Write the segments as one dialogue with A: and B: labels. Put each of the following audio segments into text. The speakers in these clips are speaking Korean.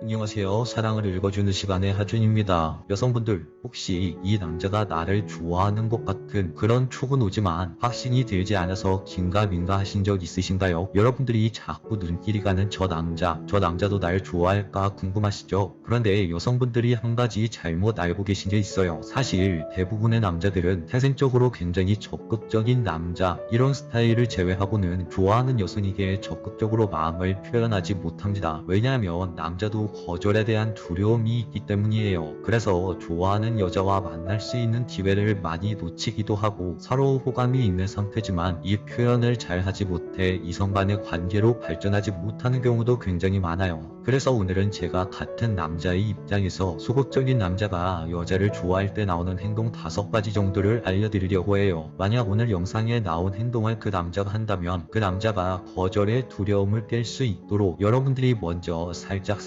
A: 안녕하세요. 사랑을 읽어주는 시간의 하준입니다. 여성분들, 혹시 이 남자가 나를 좋아하는 것 같은 그런 촉은 오지만 확신이 들지 않아서 긴가민가 하신 적 있으신가요? 여러분들이 자꾸 눈길이 가는 저 남자도 날 좋아할까 궁금하시죠? 그런데 여성분들이 한 가지 잘못 알고 계신 게 있어요. 사실 대부분의 남자들은 태생적으로 굉장히 적극적인 남자, 이런 스타일을 제외하고는 좋아하는 여성에게 적극적으로 마음을 표현하지 못합니다. 왜냐하면 남자도 거절에 대한 두려움이 있기 때문이에요. 그래서 좋아하는 여자와 만날 수 있는 기회를 많이 놓치기도 하고 서로 호감이 있는 상태지만 이 표현을 잘 하지 못해 이성 간의 관계로 발전하지 못하는 경우도 굉장히 많아요. 그래서 오늘은 제가 같은 남자의 입장에서 소극적인 남자가 여자를 좋아할 때 나오는 행동 5가지 정도를 알려드리려고 해요. 만약 오늘 영상에 나온 행동을 그 남자가 한다면 그 남자가 거절의 두려움을 깰 수 있도록 여러분들이 먼저 살짝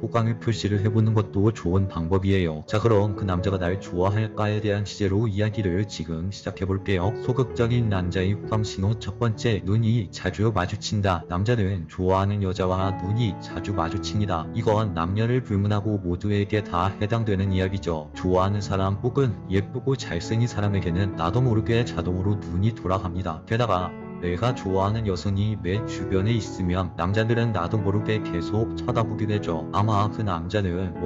A: 호감의 표시를 해보는 것도 좋은 방법이에요. 자, 그럼 그 남자가 날 좋아할까에 대한 주제로 이야기를 지금 시작해볼게요. 소극적인 남자의 호감 신호. 첫 번째, 눈이 자주 마주친다. 남자는 좋아하는 여자와 눈이 자주 마주칩니다. 이건 남녀를 불문하고 모두에게 다 해당되는 이야기죠. 좋아하는 사람 혹은 예쁘고 잘생긴 사람에게는 나도 모르게 자동으로 눈이 돌아갑니다. 게다가 내가 좋아하는 여성이 내 주변에 있으면 남자들은 나도 모르게 계속 쳐다보게 되죠. 아마 그 남자는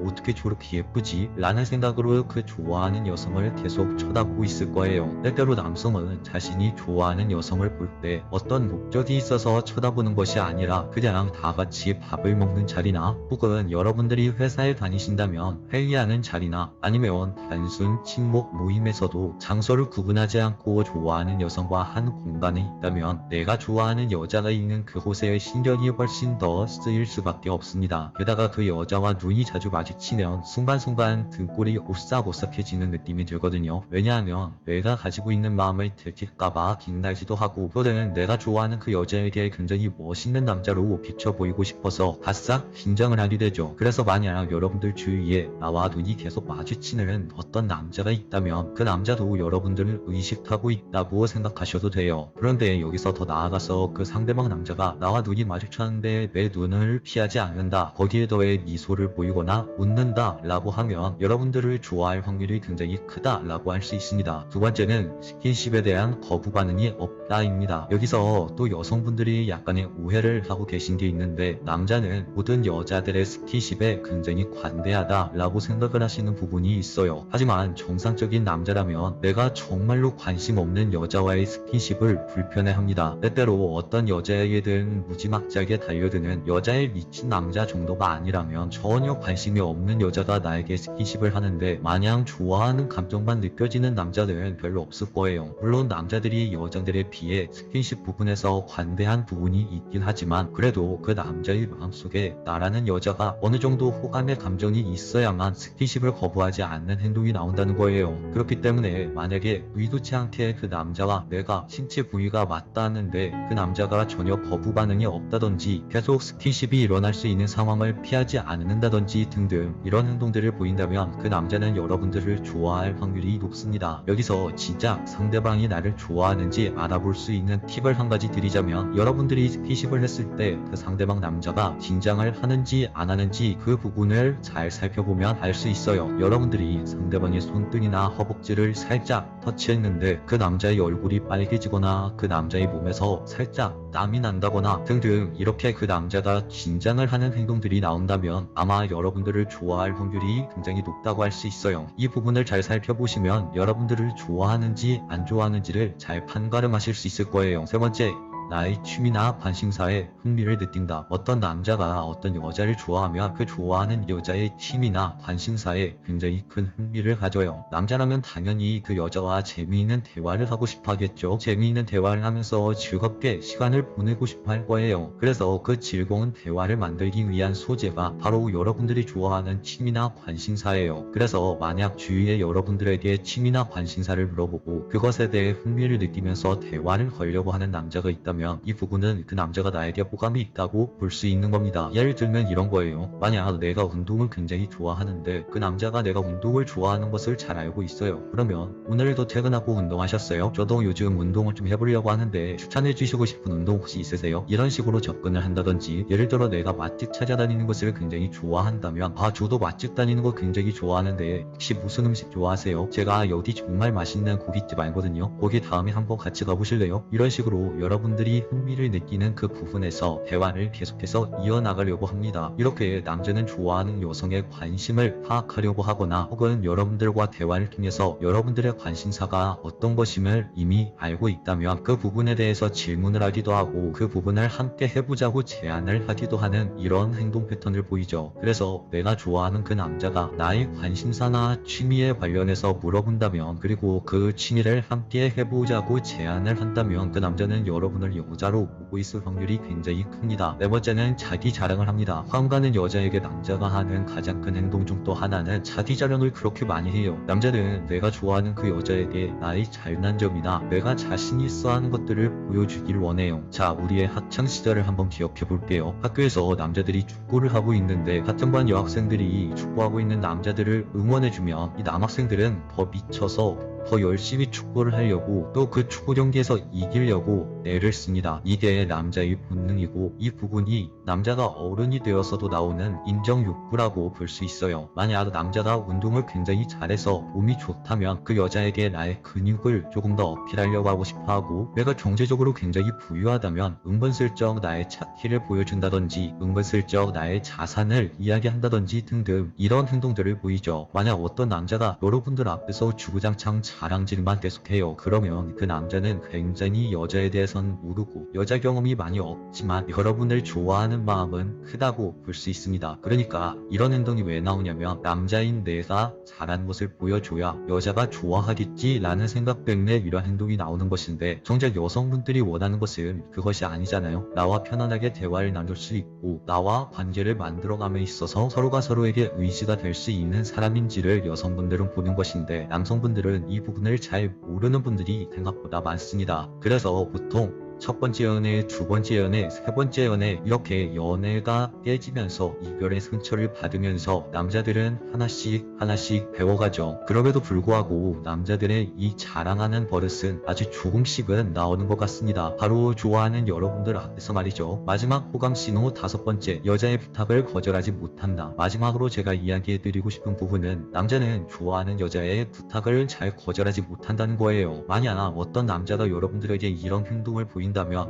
A: 어떻게 저렇게 예쁘지? 라는 생각으로 그 좋아하는 여성을 계속 쳐다보고 있을 거예요. 때때로 남성은 자신이 좋아하는 여성을 볼 때 어떤 목적이 있어서 쳐다보는 것이 아니라 그냥 다같이 밥을 먹는 자리나 혹은 여러분들이 회사에 다니신다면 회의하는 자리나 아니면 단순 친목 모임에서도 장소를 구분하지 않고 좋아하는 여성과 한 공간에 있다면 내가 좋아하는 여자가 있는 그곳에 신경이 훨씬 더 쓰일 수밖에 없습니다. 게다가 그 여자와 눈이 자주 마주치면 순간순간 등골이 오싹오싹해지는 느낌이 들거든요. 왜냐하면 내가 가지고 있는 마음을 들킬까봐 긴달지도 하고 또는 내가 좋아하는 그 여자에게 굉장히 멋있는 남자로 비춰 보이고 싶어서 바싹 긴장을 하게 되죠. 그래서 만약 여러분들 주위에 나와 눈이 계속 마주치는 어떤 남자가 있다면 그 남자도 여러분들을 의식하고 있다고 생각하셔도 돼요. 그런데 여기서 더 나아가서 그 상대방 남자가 나와 눈이 마주쳤는데 내 눈을 피하지 않는다, 거기에 더해 미소를 보이거나 웃는다 라고 하면 여러분들을 좋아할 확률이 굉장히 크다 라고 할 수 있습니다. 두 번째는 스킨십에 대한 거부 반응이 없다 입니다. 여기서 또 여성분들이 약간의 오해를 하고 계신 게 있는데, 남자는 모든 여자들의 스킨십에 굉장히 관대하다 라고 생각을 하시는 부분이 있어요. 하지만 정상적인 남자라면 내가 정말로 관심 없는 여자와의 스킨십을 불편해합니다. 때때로 어떤 여자에게든 무지막지하게 달려드는 여자에 미친 남자 정도가 아니라면 전혀 관심이 없는 여자가 나에게 스킨십을 하는데 마냥 좋아하는 감정만 느껴지는 남자들은 별로 없을 거예요. 물론 남자들이 여자들에 비해 스킨십 부분에서 관대한 부분이 있긴 하지만 그래도 그 남자의 마음속에 나라는 여자가 어느 정도 호감의 감정이 있어야만 스킨십을 거부하지 않는 행동이 나온다는 거예요. 그렇기 때문에 만약에 의도치 않게 그 남자와 내가 신체 부위가 맞닿았는데 그 남자가 전혀 거부 반응이 없다든지 계속 스킨십이 일어날 수 있는 상황을 피하지 않는다든지 등등 이런 행동들을 보인다면 그 남자는 여러분들을 좋아할 확률이 높습니다. 여기서 진짜 상대방이 나를 좋아하는지 알아볼 수 있는 팁을 한 가지 드리자면, 여러분들이 스킨십을 했을 때 그 상대방 남자가 긴장을 하는지 안 하는지 그 부분을 잘 살펴보면 알 수 있어요. 여러분들이 상대방의 손등이나 허벅지를 살짝 터치했는데 그 남자의 얼굴이 빨개지거나 그 남자의 몸에서 살짝 땀이 난다거나 등등 이렇게 그 남자가 긴장을 하는 행동들이 나온다면 아마 여러분들을 좋아할 확률이 굉장히 높다고 할 수 있어요. 이 부분을 잘 살펴보시면 여러분들을 좋아하는지 안 좋아하는지를 잘 판가름하실 수 있을 거예요. 세 번째, 나의 취미나 관심사에 흥미를 느낀다. 어떤 남자가 어떤 여자를 좋아하면 그 좋아하는 여자의 취미나 관심사에 굉장히 큰 흥미를 가져요. 남자라면 당연히 그 여자와 재미있는 대화를 하고 싶어 하겠죠. 재미있는 대화를 하면서 즐겁게 시간을 보내고 싶어 할 거예요. 그래서 그 즐거운 대화를 만들기 위한 소재가 바로 여러분들이 좋아하는 취미나 관심사예요. 그래서 만약 주위에 여러분들에게 취미나 관심사를 물어보고 그것에 대해 흥미를 느끼면서 대화를 걸려고 하는 남자가 있다면 한다면 이 부분은 그 남자가 나에게 호감이 있다고 볼 수 있는 겁니다. 예를 들면 이런 거예요. 만약 내가 운동을 굉장히 좋아하는데 그 남자가 내가 운동을 좋아하는 것을 잘 알고 있어요. 그러면 오늘도 퇴근하고 운동하셨어요? 저도 요즘 운동을 좀 해보려고 하는데 추천해 주시고 싶은 운동 혹시 있으세요? 이런 식으로 접근을 한다든지, 예를 들어 내가 맛집 찾아다니는 것을 굉장히 좋아한다면 저도 맛집 다니는 거 굉장히 좋아하는데 혹시 무슨 음식 좋아하세요? 제가 여기 정말 맛있는 고깃집 알거든요. 거기 다음에 한번 같이 가보실래요? 이런 식으로 여러분들이 흥미를 느끼는 그 부분에서 대화를 계속해서 이어나가려고 합니다. 이렇게 남자는 좋아하는 여성의 관심을 파악하려고 하거나 혹은 여러분들과 대화를 통해서 여러분들의 관심사가 어떤 것임을 이미 알고 있다면 그 부분에 대해서 질문을 하기도 하고 그 부분을 함께 해보자고 제안을 하기도 하는 이런 행동 패턴을 보이죠. 그래서 내가 좋아하는 그 남자가 나의 관심사나 취미에 관련해서 물어본다면, 그리고 그 취미를 함께 해보자고 제안을 한다면 그 남자는 여러분을 여자로 보고 있을 확률이 굉장히 큽니다. 네 번째는 자기 자랑을 합니다. 화음 가는 여자에게 남자가 하는 가장 큰 행동 중 또 하나는 자기 자랑을 그렇게 많이 해요. 남자는 내가 좋아하는 그 여자에게 나의 잘난 점이나 내가 자신 있어 하는 것들을 보여주길 원해요. 자, 우리의 학창 시절을 한번 기억해 볼게요. 학교에서 남자들이 축구를 하고 있는데 같은 반 여학생들이 축구하고 있는 남자들을 응원해주면 이 남학생들은 더 미쳐서 더 열심히 축구를 하려고, 또 그 축구 경기에서 이기려고 애를 씁니다. 이게 남자의 본능이고, 이 부분이 남자가 어른이 되어서도 나오는 인정 욕구라고 볼 수 있어요. 만약 남자가 운동을 굉장히 잘해서 몸이 좋다면 그 여자에게 나의 근육을 조금 더 어필하려고 하고 싶어하고, 내가 경제적으로 굉장히 부유하다면 은근슬쩍 나의 차키를 보여준다든지 은근슬쩍 나의 자산을 이야기한다든지 등등 이런 행동들을 보이죠. 만약 어떤 남자가 여러분들 앞에서 주구장창 자랑질만 계속해요. 그러면 그 남자는 굉장히 여자에 대해선 모르고 여자 경험이 많이 없지만 여러분을 좋아하는 마음은 크다고 볼 수 있습니다. 그러니까 이런 행동이 왜 나오냐면, 남자인 내가 잘한 것을 보여줘야 여자가 좋아하겠지 라는 생각 때문에 이런 행동이 나오는 것인데, 정작 여성분들이 원하는 것은 그것이 아니잖아요. 나와 편안하게 대화를 나눌 수 있고 나와 관계를 만들어감에 있어서 서로가 서로에게 의지가 될 수 있는 사람인지를 여성분들은 보는 것인데, 남성분들은 이 부분을 잘 모르는 분들이 생각보다 많습니다. 그래서 보통 첫 번째 연애, 두 번째 연애, 세 번째 연애, 이렇게 연애가 깨지면서 이별의 상처를 받으면서 남자들은 하나씩 배워가죠. 그럼에도 불구하고 남자들의 이 자랑하는 버릇은 아주 조금씩은 나오는 것 같습니다. 바로 좋아하는 여러분들 앞에서 말이죠. 마지막 호감 신호 다섯 번째, 여자의 부탁을 거절하지 못한다. 마지막으로 제가 이야기해드리고 싶은 부분은, 남자는 좋아하는 여자의 부탁을 잘 거절하지 못한다는 거예요. 만약 어떤 남자가 여러분들에게 이런 행동을 보인다면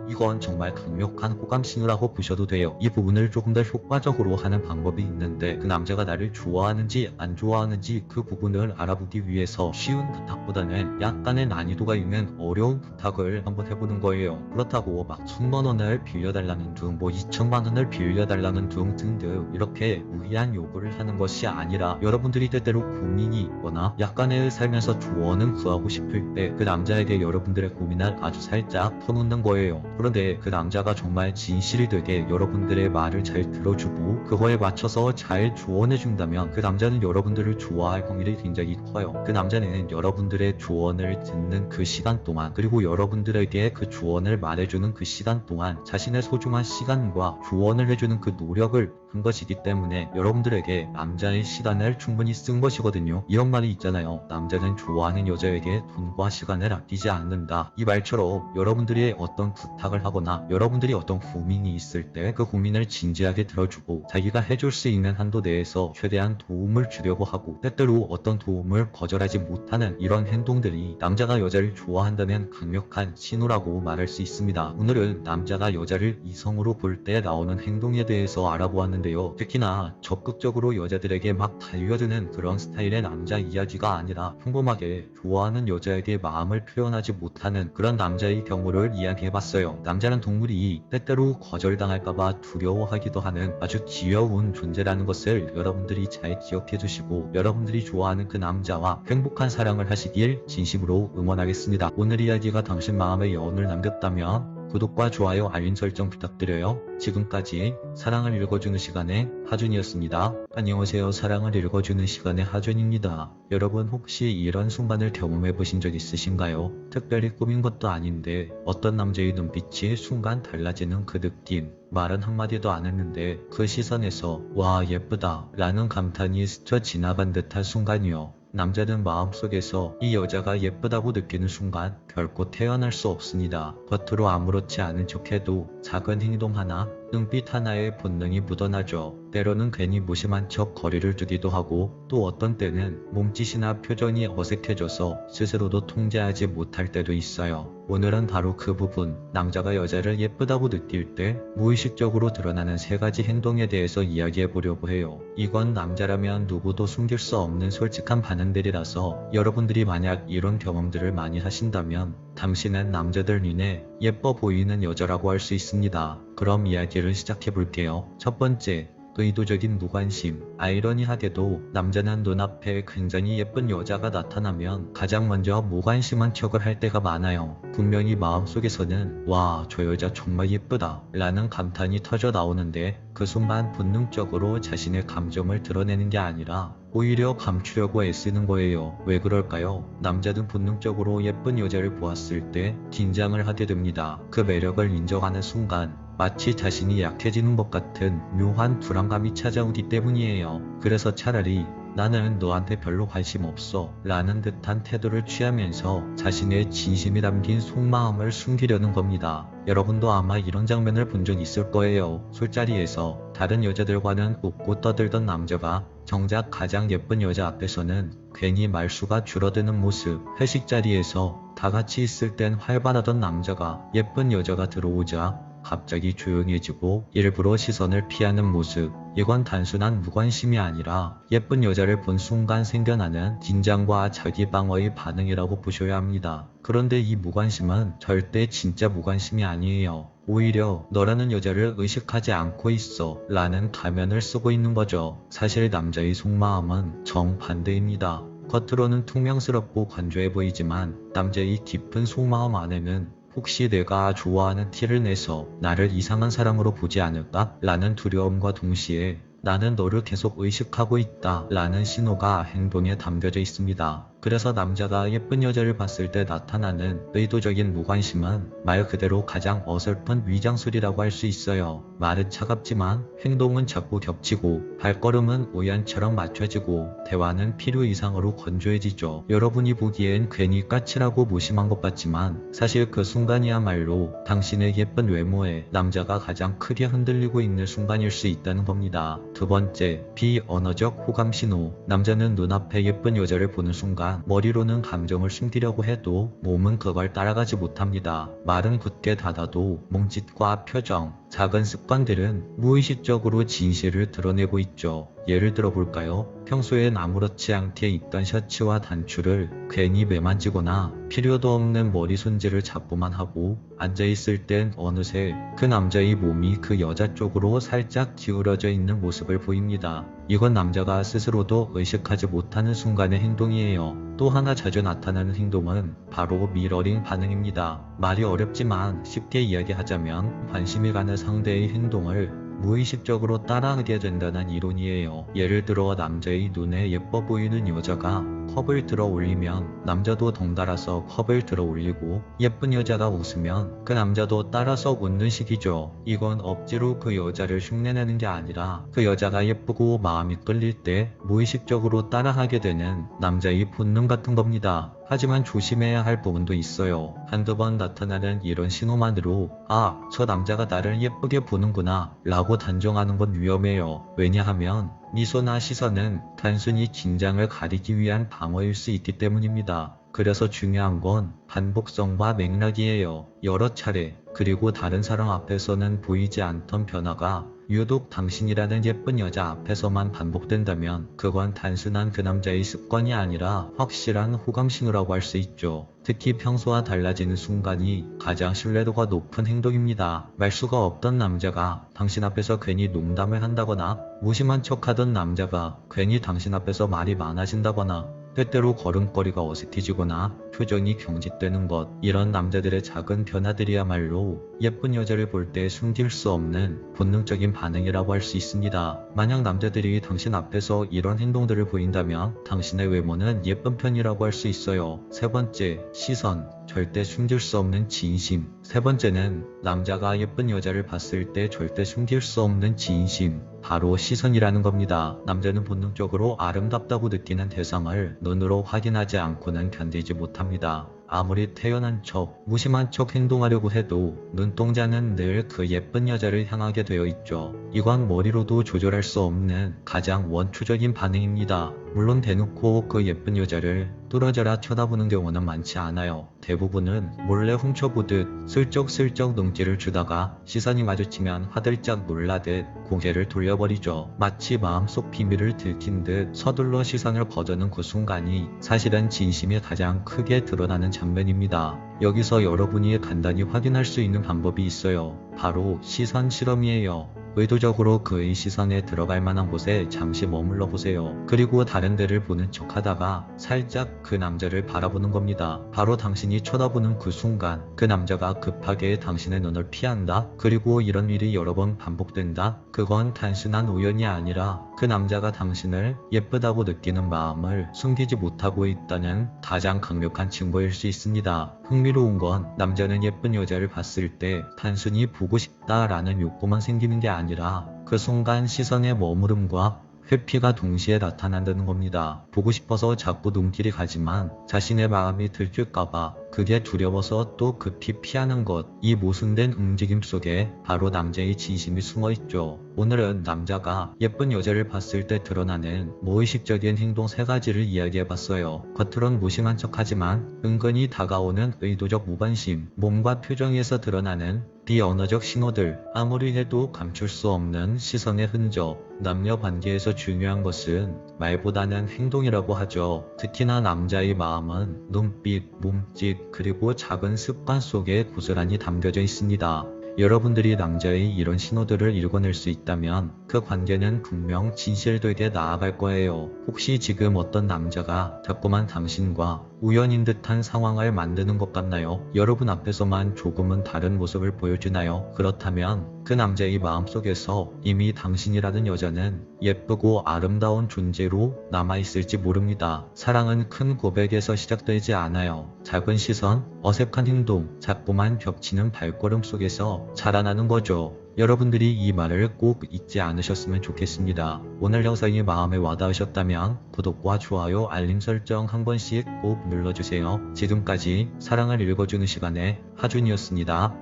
A: 이건 정말 강력한 호감 신호라고 보셔도 돼요. 이 부분을 조금 더 효과적으로 하는 방법이 있는데, 그 남자가 나를 좋아하는지 안 좋아하는지 그 부분을 알아보기 위해서 쉬운 부탁보다는 약간의 난이도가 있는 어려운 부탁을 한번 해보는 거예요. 그렇다고 막 1000만원을 빌려달라는 둥, 2000만원을 빌려달라는 둥 등등 이렇게 무리한 요구를 하는 것이 아니라, 여러분들이 때때로 고민이 있거나 약간의 살면서 조언을 구하고 싶을 때 그 남자에게 여러분들의 고민을 아주 살짝 터놓는 거예요. 그런데 그 남자가 정말 진실이 되게 여러분들의 말을 잘 들어주고 그거에 맞춰서 잘 조언해준다면 그 남자는 여러분들을 좋아할 확률이 굉장히 커요. 그 남자는 여러분들의 조언을 듣는 그 시간 동안, 그리고 여러분들에게 그 조언을 말해주는 그 시간 동안 자신의 소중한 시간과 조언을 해주는 그 노력을 한 것이기 때문에 여러분들에게 남자의 시간을 충분히 쓴 것이거든요. 이런 말이 있잖아요. 남자는 좋아하는 여자에게 돈과 시간을 아끼지 않는다. 이 말처럼 여러분들이 어떤 부탁을 하거나 여러분들이 어떤 고민이 있을 때 그 고민을 진지하게 들어주고 자기가 해줄 수 있는 한도 내에서 최대한 도움을 주려고 하고, 때때로 어떤 도움을 거절하지 못하는 이런 행동들이 남자가 여자를 좋아한다면 강력한 신호라고 말할 수 있습니다. 오늘은 남자가 여자를 이성으로 볼 때 나오는 행동에 대해서 알아보았는데요. 특히나 적극적으로 여자들에게 막 달려드는 그런 스타일의 남자 이야기가 아니라 평범하게 좋아하는 여자에게 마음을 표현하지 못하는 그런 남자의 경우를 이야기해봤어요. 남자는 동물이 때때로 거절당할까봐 두려워하기도 하는 아주 귀여운 존재라는 것을 여러분들이 잘 기억해주시고, 여러분들이 좋아하는 그 남자와 행복한 사랑을 하시길 진심으로 응원하겠습니다. 오늘 이야기가 당신 마음에 여운을 남겼다면 구독과 좋아요 알림 설정 부탁드려요. 지금까지 사랑을 읽어주는 시간의 하준이었습니다. 안녕하세요. 사랑을 읽어주는 시간의 하준입니다. 여러분 혹시 이런 순간을 경험해 보신 적 있으신가요? 특별히 꾸민 것도 아닌데 어떤 남자의 눈빛이 순간 달라지는 그 느낌. 말은 한마디도 안 했는데 그 시선에서 와 예쁘다 라는 감탄이 스쳐 지나간 듯한 순간이요. 남자는 마음속에서 이 여자가 예쁘다고 느끼는 순간 결코 태어날 수 없습니다. 겉으로 아무렇지 않은 척해도 작은 행동 하나, 눈빛 하나에 본능이 묻어나죠. 때로는 괜히 무심한 척 거리를 두기도 하고 또 어떤 때는 몸짓이나 표정이 어색해져서 스스로도 통제하지 못할 때도 있어요. 오늘은 바로 그 부분, 남자가 여자를 예쁘다고 느낄 때 무의식적으로 드러나는 3가지 행동에 대해서 이야기해 보려고 해요. 이건 남자라면 누구도 숨길 수 없는 솔직한 반응들이라서 여러분들이 만약 이런 경험들을 많이 하신다면 당신은 남자들 눈에 예뻐 보이는 여자라고 할 수 있습니다. 그럼 이야기를 시작해 볼게요. 첫 번째, 의도적인 무관심. 아이러니하게도 남자는 눈앞에 굉장히 예쁜 여자가 나타나면 가장 먼저 무관심한 척을 할 때가 많아요. 분명히 마음속에서는 와, 저 여자 정말 예쁘다 라는 감탄이 터져 나오는데 그 순간 본능적으로 자신의 감정을 드러내는 게 아니라 오히려 감추려고 애쓰는 거예요. 왜 그럴까요? 남자는 본능적으로 예쁜 여자를 보았을 때 긴장을 하게 됩니다. 그 매력을 인정하는 순간 마치 자신이 약해지는 것 같은 묘한 불안감이 찾아오기 때문이에요. 그래서 차라리 나는 너한테 별로 관심 없어 라는 듯한 태도를 취하면서 자신의 진심이 담긴 속마음을 숨기려는 겁니다. 여러분도 아마 이런 장면을 본 적 있을 거예요. 술자리에서 다른 여자들과는 웃고 떠들던 남자가 정작 가장 예쁜 여자 앞에서는 괜히 말수가 줄어드는 모습. 회식 자리에서 다 같이 있을 땐 활발하던 남자가 예쁜 여자가 들어오자 갑자기 조용해지고 일부러 시선을 피하는 모습. 이건 단순한 무관심이 아니라 예쁜 여자를 본 순간 생겨나는 긴장과 자기 방어의 반응이라고 보셔야 합니다. 그런데 이 무관심은 절대 진짜 무관심이 아니에요. 오히려 너라는 여자를 의식하지 않고 있어 라는 가면을 쓰고 있는 거죠. 사실 남자의 속마음은 정반대입니다. 겉으로는 퉁명스럽고 건조해 보이지만 남자의 깊은 속마음 안에는 혹시 내가 좋아하는 티를 내서 나를 이상한 사람으로 보지 않을까? 라는 두려움과 동시에 나는 너를 계속 의식하고 있다 라는 신호가 행동에 담겨져 있습니다. 그래서 남자가 예쁜 여자를 봤을 때 나타나는 의도적인 무관심은 말 그대로 가장 어설픈 위장술이라고 할 수 있어요. 말은 차갑지만 행동은 자꾸 겹치고 발걸음은 우연처럼 맞춰지고 대화는 필요 이상으로 건조해지죠. 여러분이 보기엔 괜히 까칠하고 무심한 것 같지만 사실 그 순간이야말로 당신의 예쁜 외모에 남자가 가장 크게 흔들리고 있는 순간일 수 있다는 겁니다. 두 번째, 비언어적 호감 신호. 남자는 눈앞에 예쁜 여자를 보는 순간 머리로는 감정을 숨기려고 해도 몸은 그걸 따라가지 못합니다. 말은 굳게 닫아도 몸짓과 표정, 작은 습관들은 무의식적으로 진실을 드러내고 있죠. 예를 들어 볼까요? 평소엔 아무렇지 않게 입던 셔츠와 단추를 괜히 매만지거나 필요도 없는 머리 손질을 자꾸만 하고 앉아있을 땐 어느새 그 남자의 몸이 그 여자 쪽으로 살짝 기울어져 있는 모습을 보입니다. 이건 남자가 스스로도 의식하지 못하는 순간의 행동이에요. 또 하나 자주 나타나는 행동은 바로 미러링 반응입니다. 말이 어렵지만 쉽게 이야기하자면 관심이 가는 상대의 행동을 무의식적으로 따라하게 된다는 이론이에요. 예를 들어 남자의 눈에 예뻐 보이는 여자가 컵을 들어 올리면 남자도 덩달아서 컵을 들어 올리고 예쁜 여자가 웃으면 그 남자도 따라서 웃는 식이죠. 이건 억지로 그 여자를 흉내내는 게 아니라 그 여자가 예쁘고 마음이 끌릴 때 무의식적으로 따라하게 되는 남자의 본능 같은 겁니다. 하지만 조심해야 할 부분도 있어요. 한두 번 나타나는 이런 신호만으로 아, 저 남자가 나를 예쁘게 보는구나 라고 단정하는 건 위험해요. 왜냐하면 미소나 시선은 단순히 긴장을 가리기 위한 방어일 수 있기 때문입니다. 그래서 중요한 건 반복성과 맥락이에요. 여러 차례 그리고 다른 사람 앞에서는 보이지 않던 변화가 유독 당신이라는 예쁜 여자 앞에서만 반복된다면 그건 단순한 그 남자의 습관이 아니라 확실한 호감 신호라고 할 수 있죠. 특히 평소와 달라지는 순간이 가장 신뢰도가 높은 행동입니다. 말수가 없던 남자가 당신 앞에서 괜히 농담을 한다거나 무심한 척하던 남자가 괜히 당신 앞에서 말이 많아진다거나 때때로 걸음걸이가 어색해지거나 표정이 경직되는 것, 이런 남자들의 작은 변화들이야말로 예쁜 여자를 볼 때 숨길 수 없는 본능적인 반응이라고 할 수 있습니다. 만약 남자들이 당신 앞에서 이런 행동들을 보인다면 당신의 외모는 예쁜 편이라고 할 수 있어요. 세 번째, 시선. 절대 숨길 수 없는 진심. 세 번째는 남자가 예쁜 여자를 봤을 때 절대 숨길 수 없는 진심. 바로 시선이라는 겁니다. 남자는 본능적으로 아름답다고 느끼는 대상을 눈으로 확인하지 않고는 견디지 못합니다. 아무리 태연한 척, 무심한 척 행동하려고 해도 눈동자는 늘 그 예쁜 여자를 향하게 되어 있죠. 이건 머리로도 조절할 수 없는 가장 원초적인 반응입니다. 물론 대놓고 그 예쁜 여자를 뚫어져라 쳐다보는 경우는 많지 않아요. 대부분은 몰래 훔쳐보듯 슬쩍슬쩍 눈길을 주다가 시선이 마주치면 화들짝 놀라듯 고개를 돌려버리죠. 마치 마음속 비밀을 들킨 듯 서둘러 시선을 거두는 그 순간이 사실은 진심이 가장 크게 드러나는 장면입니다. 여기서 여러분이 간단히 확인할 수 있는 방법이 있어요. 바로 시선 실험이에요. 의도적으로 그의 시선에 들어갈 만한 곳에 잠시 머물러 보세요. 그리고 다른 데를 보는 척 하다가 살짝 그 남자를 바라보는 겁니다. 바로 당신이 쳐다보는 그 순간 그 남자가 급하게 당신의 눈을 피한다. 그리고 이런 일이 여러 번 반복된다. 그건 단순한 우연이 아니라 그 남자가 당신을 예쁘다고 느끼는 마음을 숨기지 못하고 있다는 가장 강력한 증거일 수 있습니다. 흥미로운 건 남자는 예쁜 여자를 봤을 때 단순히 보고 싶다라는 욕구만 생기는 게 아니라 그 순간 시선의 머무름과 회피가 동시에 나타난다는 겁니다. 보고 싶어서 자꾸 눈길이 가지만 자신의 마음이 들킬까봐 그게 두려워서 또 급히 피하는 것, 이 모순된 움직임 속에 바로 남자의 진심이 숨어있죠. 오늘은 남자가 예쁜 여자를 봤을 때 드러나는 무의식적인 행동 3가지를 이야기해봤어요. 겉으론 무심한 척하지만 은근히 다가오는 의도적 무관심, 몸과 표정에서 드러나는 비언어적 신호들, 아무리 해도 감출 수 없는 시선의 흔적. 남녀 관계에서 중요한 것은 말보다는 행동이라고 하죠. 특히나 남자의 마음은 눈빛, 몸짓, 그리고 작은 습관 속에 고스란히 담겨져 있습니다. 여러분들이 남자의 이런 신호들을 읽어낼 수 있다면 그 관계는 분명 진실되게 나아갈 거예요. 혹시 지금 어떤 남자가 자꾸만 당신과 우연인 듯한 상황을 만드는 것 같나요? 여러분 앞에서만 조금은 다른 모습을 보여주나요? 그렇다면 그 남자의 마음속에서 이미 당신이라는 여자는 예쁘고 아름다운 존재로 남아있을지 모릅니다. 사랑은 큰 고백에서 시작되지 않아요. 작은 시선, 어색한 행동, 자꾸만 겹치는 발걸음 속에서 자라나는 거죠. 여러분들이 이 말을 꼭 잊지 않으셨으면 좋겠습니다. 오늘 영상이 마음에 와닿으셨다면 구독과 좋아요, 알림 설정 한 번씩 꼭 눌러주세요. 지금까지 사랑을 읽어주는 시간의 하준이었습니다.